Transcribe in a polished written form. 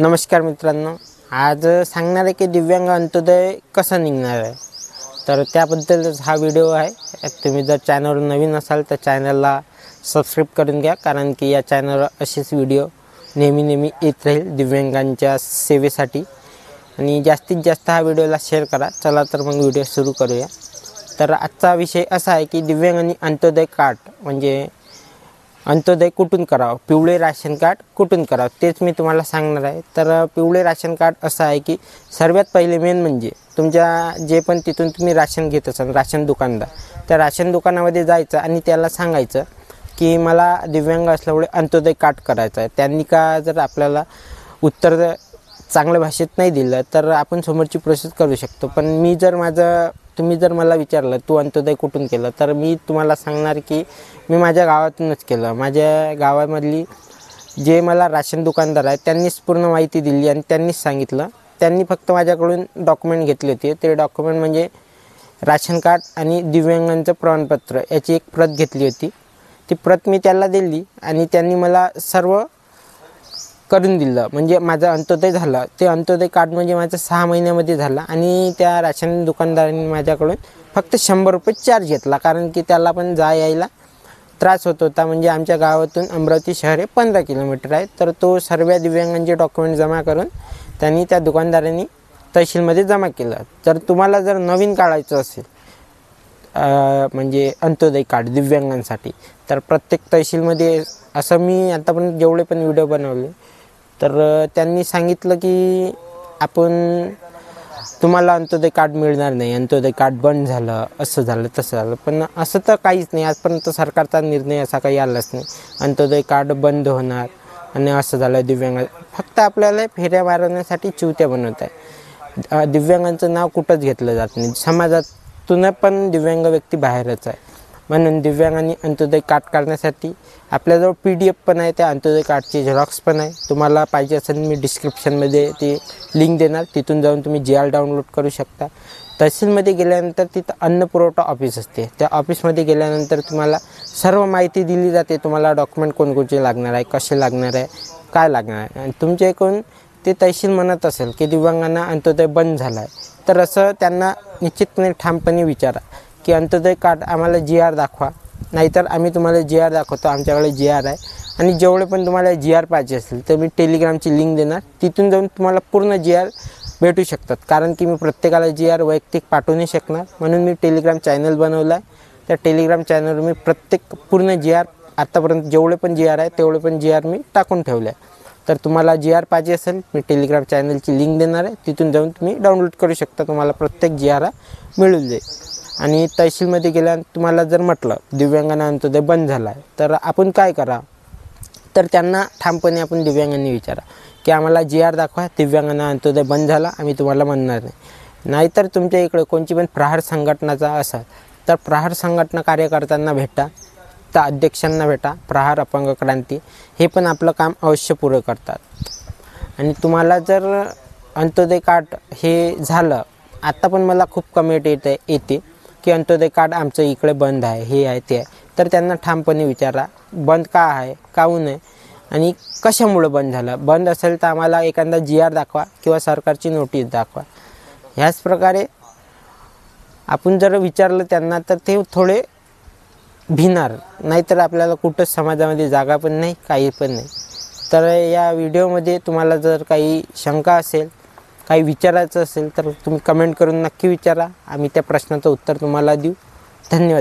नमस्कार मित्रांनो, आज सांगणार आहे की दिव्यांग अंत्योदय कसं निघणार आहे. तर त्याबद्दलच हा व्हिडिओ आहे. तुम्ही जर चॅनलवर नवीन असाल तर चॅनलला सबस्क्राईब करून घ्या, कारण की या चॅनलवर असेच व्हिडिओ नेहमी येत राहील दिव्यांगांच्या सेवेसाठी. आणि जास्तीत जास्त हा व्हिडिओला शेअर करा. चला तर मग व्हिडिओ सुरू करूया. तर आजचा विषय असा आहे की दिव्यांग आणि अंत्योदय कार्ड म्हणजे अंत्योदय कुठून करावं, पिवळे राशन कार्ड कुठून करावं तेच मी तुम्हाला सांगणार आहे. तर पिवळे राशन कार्ड असं आहे की सर्वात पहिले मेन म्हणजे तुमच्या जे पण तिथून तुम्ही राशन घेत असाल राशन दुकानदार, त्या राशन दुकानामध्ये जायचं आणि त्याला सांगायचं की मला दिव्यांग असल्यामुळे अंत्योदय कार्ड करायचं आहे. त्यांनी का जर आपल्याला उत्तर चांगल्या भाषेत नाही दिलं तर आपण समोरची प्रोसेस करू शकतो. पण तुम्ही जर मला विचारलं तू अंत्योदय कुठून केलं, तर मी तुम्हाला सांगणार की मी माझ्या गावातूनच केलं. माझ्या गावामधली जे मला राशन दुकानदार आहे त्यांनीच पूर्ण माहिती दिली आणि त्यांनीच सांगितलं. त्यांनी फक्त माझ्याकडून डॉक्युमेंट घेतले होते. ते डॉक्युमेंट म्हणजे राशन कार्ड आणि दिव्यांगांचं प्रमाणपत्र याची एक प्रत घेतली होती. ती प्रत मी त्याला दिली आणि त्यांनी मला सर्व करून दिलं. म्हणजे माझं अंत्योदय झालं. ते अंत्योदय कार्ड म्हणजे माझं 6 महिन्यामध्ये झालं. आणि त्या राशन दुकानदारांनी माझ्याकडून फक्त 100 रुपये चार्ज घेतला, कारण की त्याला पण यायला त्रास होत होता. म्हणजे आमच्या गावातून अमरावती शहर हे 15 किलोमीटर आहे. तर तो सर्व दिव्यांगांचे डॉक्युमेंट जमा करून त्यांनी त्या दुकानदारांनी तहसीलमध्ये जमा केलं. तर तुम्हाला जर नवीन काढायचं असेल म्हणजे अंत्योदय कार्ड दिव्यांगांसाठी, तर प्रत्येक तहसीलमध्ये असं मी आतापर्यंत जेवढे पण व्हिडिओ बनवले तर त्यांनी सांगितलं की तुम्हाला अंत्योदय कार्ड मिळणार नाही, अंत्योदय कार्ड बंद झालं, असं झालं तसं झालं. पण असं तर काहीच नाही. आजपर्यंत सरकारचा निर्णय असा काही आलाच नाही अंत्योदय कार्ड बंद होणार आणि असं झालं. दिव्यांग फक्त आपल्याला फेऱ्या मारवण्यासाठी चिवत्या बनवत आहे. दिव्यांगांचं नाव कुठंच घेतलं जात नाही. समाजातून पण दिव्यांग व्यक्ती बाहेरच आहे. म्हणून दिव्यांगांनी अंत्योदय कार्ड काढण्यासाठी आपल्याजवळ PDF पण आहे, त्या अंत्योदय कार्डची झेरॉक्स पण आहे. तुम्हाला पाहिजे असेल मी डिस्क्रिप्शनमध्ये ती लिंक देणार, तिथून जाऊन तुम्ही GR डाउनलोड करू शकता. तहसीलमध्ये गेल्यानंतर तिथं अन्न पुरवठा ऑफिस असते. त्या ऑफिसमध्ये गेल्यानंतर तुम्हाला सर्व माहिती दिली जाते. तुम्हाला डॉक्युमेंट कोणकोणचे लागणार आहे, कसे लागणार आहे, काय लागणार आहे. आणि तुमच्या एकूण ते तहसील म्हणत असेल की दिव्यांगांना अंत्योदय बंद झाला आहे, तर असं त्यांना निश्चितपणे ठामपणे विचारा की अंत्योदय कार्ड आम्हाला GR दाखवा. नाहीतर आम्ही तुम्हाला GR दाखवतो, आमच्याकडे GR आहे. आणि जेवढे पण तुम्हाला GR पाहिजे असेल तर मी टेलिग्रामची लिंक देणार, तिथून जाऊन तुम्हाला पूर्ण GR भेटू शकतात. कारण की मी प्रत्येकाला GR वैयक्तिक पाठवू नाही शकणार, म्हणून मी टेलिग्राम चॅनल बनवला आहे. त्या टेलिग्राम चॅनलवर मी प्रत्येक पूर्ण GR आत्तापर्यंत जेवढे पण GR आहे तेवढे पण GR मी टाकून ठेवले आहे. तर तुम्हाला GR पाहिजे असेल मी टेलिग्राम चॅनलची लिंक देणार आहे, तिथून जाऊन तुम्ही डाउनलोड करू शकता. तुम्हाला प्रत्येक GR मिळून जाईल. आणि तहसीलमध्ये गेल्यानंतर तुम्हाला जर म्हटलं दिव्यांगांना अंत्योदय बंद झाला आहे तर आपण काय करा, तर त्यांना ठामपणे आपण दिव्यांगांनी विचारा की आम्हाला GR दाखवा, दिव्यांगांना अंत्योदय बंद झाला, आम्ही तुम्हाला म्हणणार नाही. नाहीतर तुमच्या इकडे कोणची पण प्रहार संघटनाचा असाल तर प्रहार संघटना कार्यकर्त्यांना भेटा, त्या अध्यक्षांना भेटा. प्रहार अपंग क्रांती हे पण आपलं काम अवश्य पुरं करतात. आणि तुम्हाला जर अंत्योदय कार्ड हे झालं, आत्ता पण मला खूप कमेंट येते की अंत्योदय कार्ड आमचं इकडे बंद आहे, हे आहे ते आहे. तर त्यांना ठामपणे विचारा बंद का आहे, काहून आहे आणि कशामुळं बंद झालं. बंद असेल तर आम्हाला एखादा GR दाखवा किंवा सरकारची नोटीस दाखवा. ह्याच प्रकारे आपण जर विचारलं त्यांना तर ते थोडे भिणार. नाहीतर आपल्याला कुठंच समाजामध्ये जागा पण नाही, काही पण नाही. तर या व्हिडिओमध्ये तुम्हाला जर काही शंका असेल, काही विचारायचं असेल तर तुम्ही कमेंट करून नक्की विचारा. आम्ही त्या प्रश्नाचं उत्तर तुम्हाला देऊ. धन्यवाद.